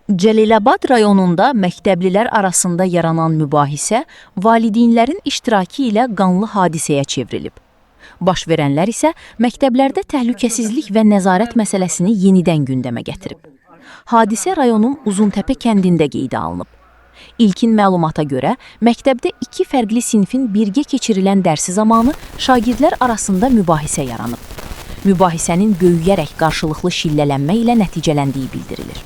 Cəlilabad rayonunda məktəblilər arasında yaranan mübahisə valideynlərin iştirakı ilə qanlı hadisəyə çevrilib. Baş verənlər isə məktəblərdə təhlükəsizlik və nəzarət məsələsini yenidən gündəmə gətirib. Hadisə rayonun Uzuntəpə kəndində qeydə alınıb. İlkin məlumata görə, məktəbdə iki fərqli sinfin birgə keçirilən dərsi zamanı şagirdlər arasında mübahisə yaranıb. Mübahisənin böyüyərək qarşılıqlı şillələnmə ilə nəticələndiyi bildirilir.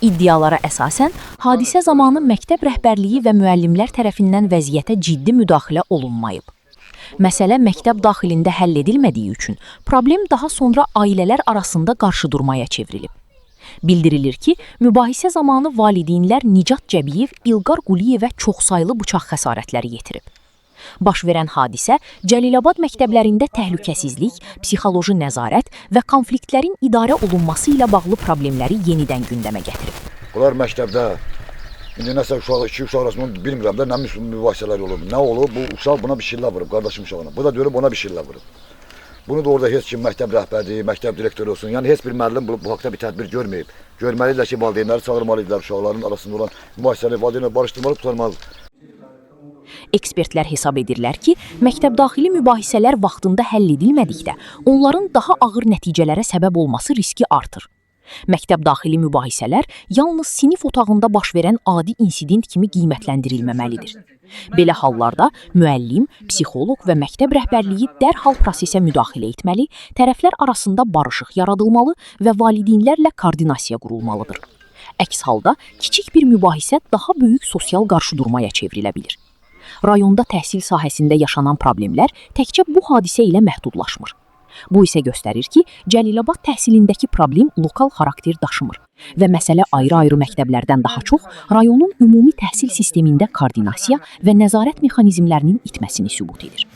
İddialara əsasən, hadisə zamanı məktəb rəhbərliyi və müəllimlər tərəfindən vəziyyətə ciddi müdaxilə olunmayıb. Məsələ məktəb daxilində həll edilmədiyi üçün problem daha sonra ailələr arasında qarşıdurmaya çevrilib. Bildirilir ki, mübahisə zamanı valideynlər Nicat Cəbiyev, İlqar Quliyevə çoxsaylı bıçaq xəsarətləri yetirib. Baş verən hadisə Cəlilabad məktəblərində təhlükəsizlik, psixoloji nəzarət və konfliktlərin idarə olunması ilə bağlı problemləri yenidən gündəmə gətirib. Bunlar məktəbdə, indi nəsə iki uşaq arasında bilmirəm də nə mübahisələr olub. Nə olub? Bu uşaq buna bir şillə vurub, qardaşım uşağına. Bu da görüb ona bir şillə vurub. Bunu da orada heç kim məktəb rəhbəri, məktəb direktoru olsun, yəni heç bir müəllim bu haqda bir tədbir görməyib. Görməlidirlər ki, valideynləri çağırmalıdırlar, uşaqların arasında olan mübahisələri valideynlər barışdırmalı, tutarmalıdır. Ekspertlər hesab edirlər ki, məktəbdaxili mübahisələr vaxtında həll edilmədikdə, onların daha ağır nəticələrə səbəb olması riski artır. Məktəbdaxili mübahisələr yalnız sinif otağında baş verən adi insident kimi qiymətləndirilməməlidir. Belə hallarda müəllim, psixoloq və məktəb rəhbərliyi dərhal prosesə müdaxilə etməli, tərəflər arasında barışıq yaradılmalı və valideynlərlə koordinasiya qurulmalıdır. Əks halda kiçik bir mübahisə daha böyük sosial qarşıdurmaya çevrilə bilir. Rayonda təhsil sahəsində yaşanan problemlər təkcə bu hadisə ilə məhdudlaşmır. Bu isə göstərir ki, Cəlilabad təhsilindəki problem lokal xarakter daşımır və məsələ ayrı-ayrı məktəblərdən daha çox rayonun ümumi təhsil sistemində koordinasiya və nəzarət mexanizmlərinin itməsini sübut edir.